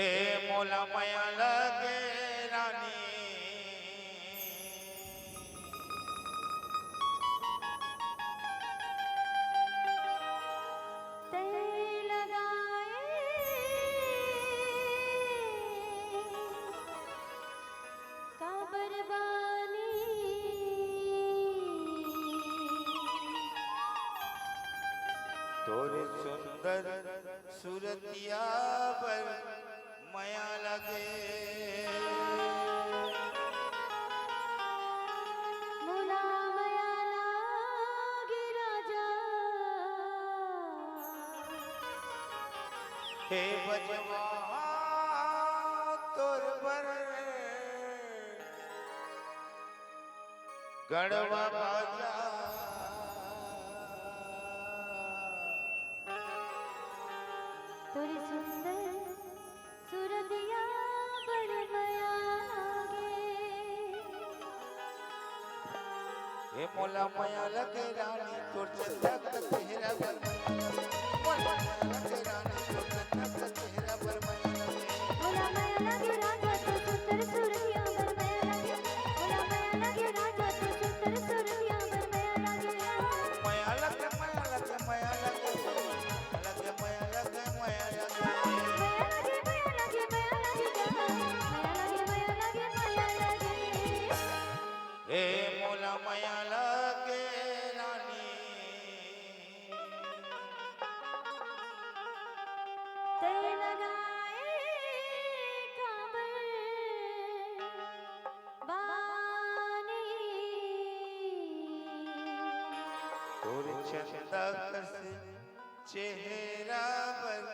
ए मोला माया लगे रानी तोरे सुंदर सूरतिया पर माया लगे मोला माया लागे राजा हे बजवा तोर बर गढ़वा बाजा तोरी सुंदर सूरतिया बड़ माया लागे हे मोला माया लगे रानी तोर चंदा का चेहरा पर मोला माया लगे रानी तोर चंदा का चेहरा पर माया लगे मोला माया लागे राजा तो सुंदर सूरतिया बड़ माया लागे मोला माया लागे राजा तो सुंदर सूरतिया बड़ माया लागे माया लगे माया लगे माया लगे लगे माया लगे माया लगे हे मोला माया लगे रानी ते लगाए काबर बानी तोर चंदा कस चेहरा पर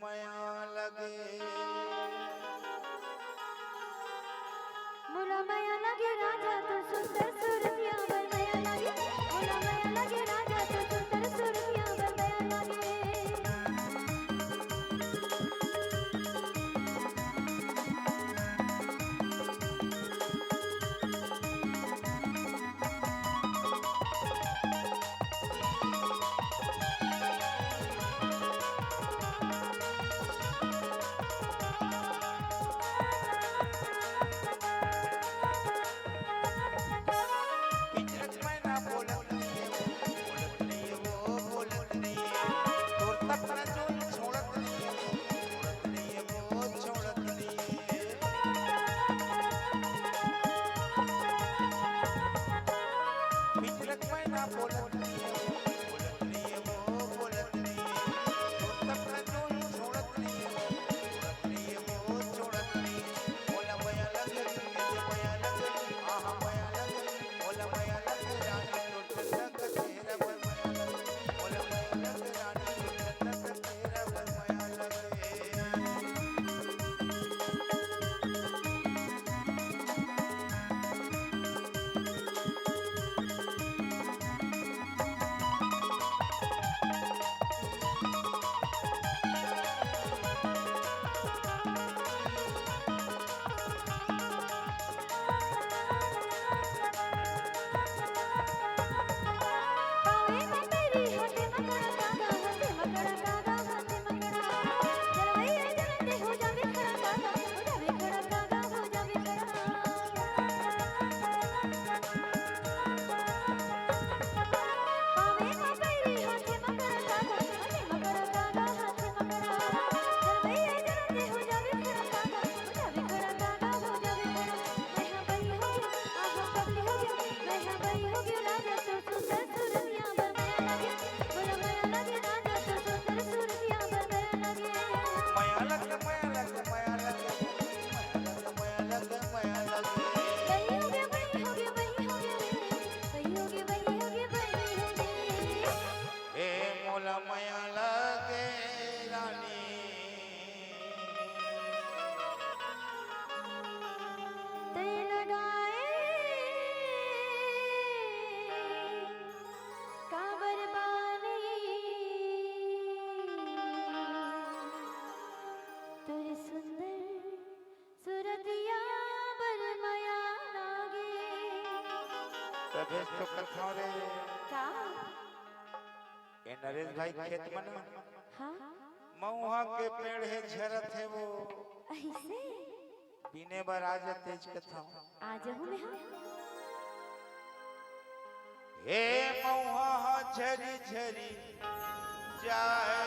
माया लगे मोला माया लागे राजा तो सुंदर सूरतिया बड़ माया लागे मोला माया लागे राजा तो सुंदर सूरतिया बड़ माया लागे पिंजरत में ना बोलत नहीं है वो बोलत नहीं है तोर सपना चोरी छोड़त नहीं है वो छोड़त नहीं है पिंजरत में ना बोलत नहीं है वो बोलत नहीं है तोर सपना चोरी छोड़त नहीं है वो छोड़त नहीं है मोला माया लगे तुझे माया लगे आहा माया लगे मोला माया लगे रानी तोर चंदा का चेहरा पर माया लगे मोला माया लगे रानी तोर चंदा का चेहरा पर माया लगे पावे में तेरी हाथे मकड़ा कागा हाथे मकड़ा कागा हाथे मकड़ा जलवाई जलते हो जावे खड़ा कागा हो जावे खड़ा कागा हो जावे खड़ा पावे में तेरी हाथे मकड़ा कागा हाथे मकड़ा कागा हाथे मकड़ा जलवाई जलते हो जावे खड़ा कागा हो जावे खड़ा कागा हो जावे खड़ा मैं हाँ बई हो गया आहा कबली हो गया मैं हाँ बई हो गया राजा तो सुंदर सूरतिया बड़ माया लागे मोला माया लागे राजा तो सुंदर सूरतिया बड़ माया लागे माया लगे माया लगे माया लगे माया लगे माया लगे बई हो गया बई हो गया बई हो गया बई हो गया बई हो गया बई हो गया हे मोला माया लगे रानी ते लगाए काबर बानी तोरे सुंदर सूरतिया बड़ माया लागे तबे तो कथा रे का ए नरेश भाई खेत में ना हाँ महुआ के पेड़ है झरत है वो ऐसे पीने बर आज तेज कथा आज हूँ मैं हाँ हे महुआ झरी झरी जाए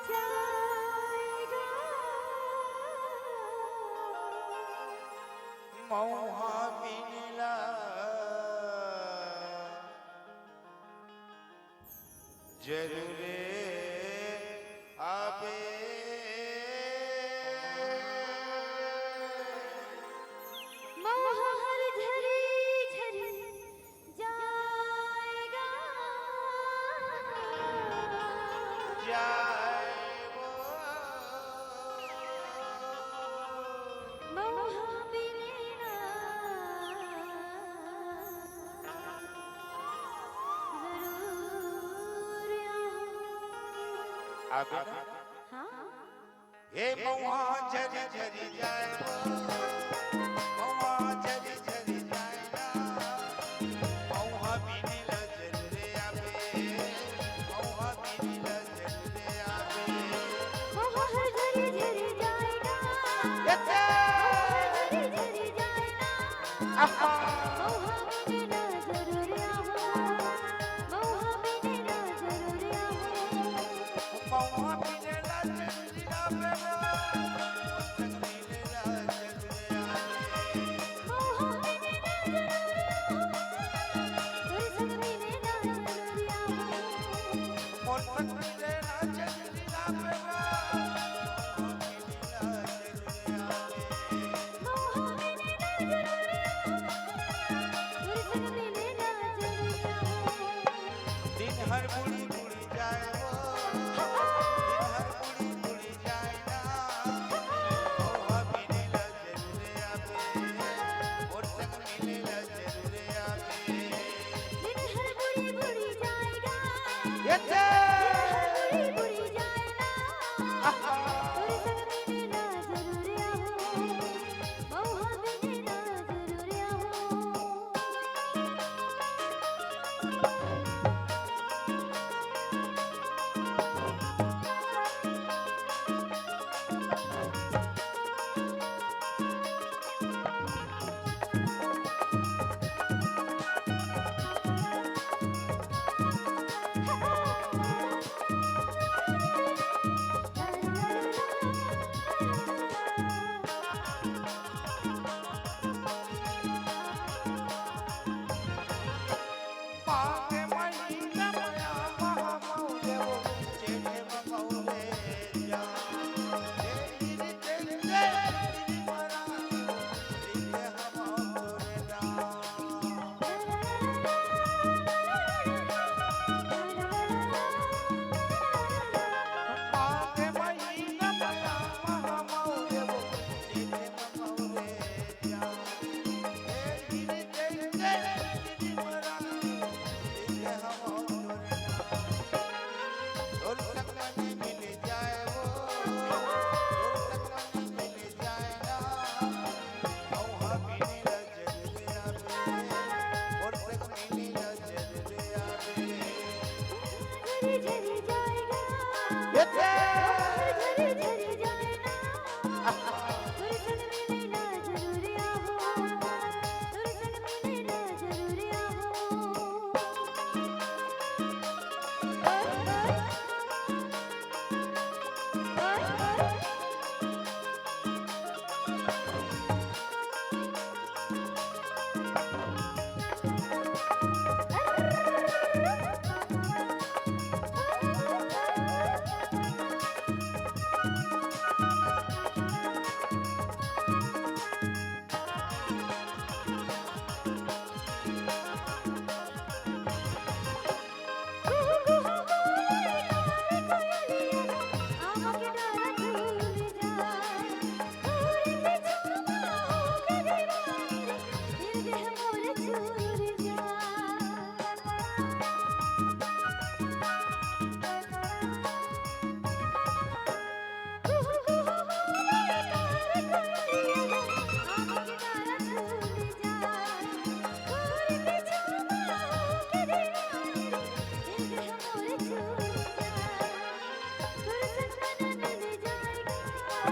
जाएगा महुआ पीनेला जरूरे आबे मोहर झरी झरी जाएगा जाए वो मोह बिना जरूर आबे हाँ हे महुआ झरी झरी जाए वो महुआ झरी झरी जाए ना महुआ पीनेला जरूरे आबे महुआ पीनेला जरूरे आबे मोहर झरी झरी जाएगा यत्ते झरी झरी जाएगा आहा मोह बिना जरूर मोह बिना जरूर महुआ पीनेला जरूरे आबे पीनेला जरूरे आबे मोह बिना मोर पीनेला जरूरे आबे पीनेला जरूरे आबे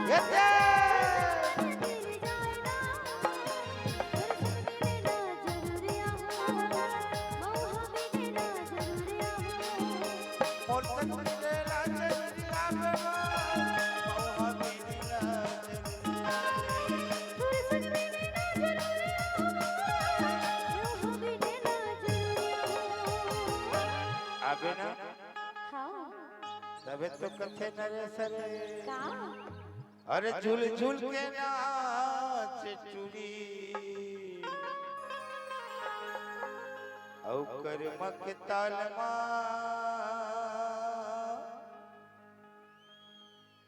ये दे। मोलतक मिलेला जरूरी आवे मौहा मिलेला जरूरी आवे ना तबे तो कथे नरे सरे अरे झूल झूल के नाच चूड़ी औ कर्म के ताल मा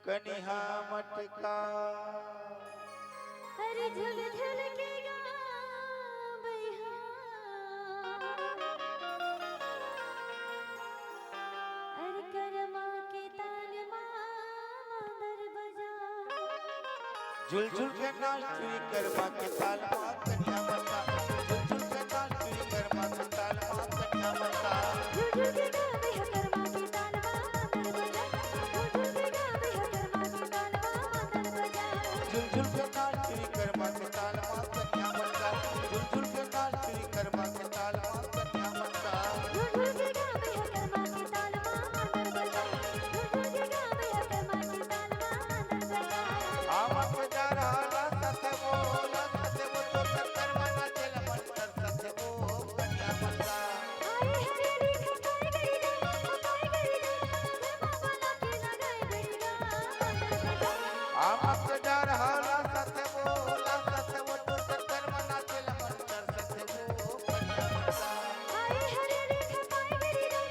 कनिहा मटका अरे झुल झुल के गा बैहा अरे करमा के ताल मांदर बजा झुल झुल के नाच चूड़ी कर्मा के ताल मा कनिहा मटका झुल झुल के नाच चूड़ी कर्मा के ताल मा कनिहा मटका झुल झुल के गा बैहा करमा के ताल मांदर बजा झुल झुल के गा बैहा करमा के ताल मांदर बजा झुल झुल के नाच चूड़ी कर्मा के ताल मा कनिहा मटका झुल झुल के नाच चूड़ी कर्मा के ताल मा कनिहा मटका झुल झुल के गा बैहा करमा के ताल मांदर बजा झुल झुल के गा बैहा करमा के ताल मांदर बजा आमक जराला सथे बोला सथे वो तो कर मना चल मंतर सथे वो कन्या मटका आए हरेली खपाई गई गा धर्मा वाला के लगाए गई गा आमक जराला सथे बोला सथे वो तो कर मना चल मंतर सथे वो कन्या मटका आए हरेली खपाई गई गा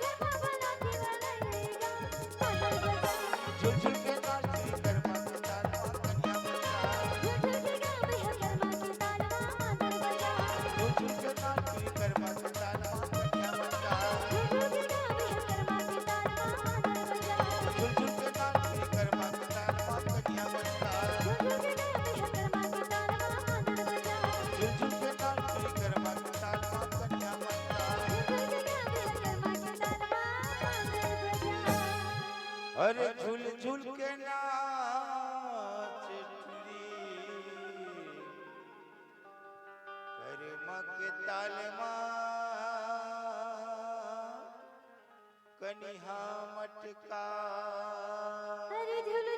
धर्मा वाला के लगाए गई गा मंदर बजा झुल झुल के नाच चूड़ी कर्मा के ताल मा कन्या मटका झुल झुल के गा बैहा करमा के ताल मांदर बजा झुल झुल के नाच चूड़ी कर्मा के ताल मा कन्या मटका झुल झुल के गा बैहा करमा के ताल मांदर बजा झुल झुल के नाच चूड़ी कर्मा के ताल मा कन्या मटका झुल झुल के गा बैहा करमा के ताल मांदर बजा झुल झुल के नाच चूड़ी कर्मा के ताल मा कन्या मटका झुल झुल के गा बैहा करमा के ताल मांदर बजा अरे झूल झूल के नाच चूड़ी कर्मा के ताल मा कनिहा मटका अरे झुल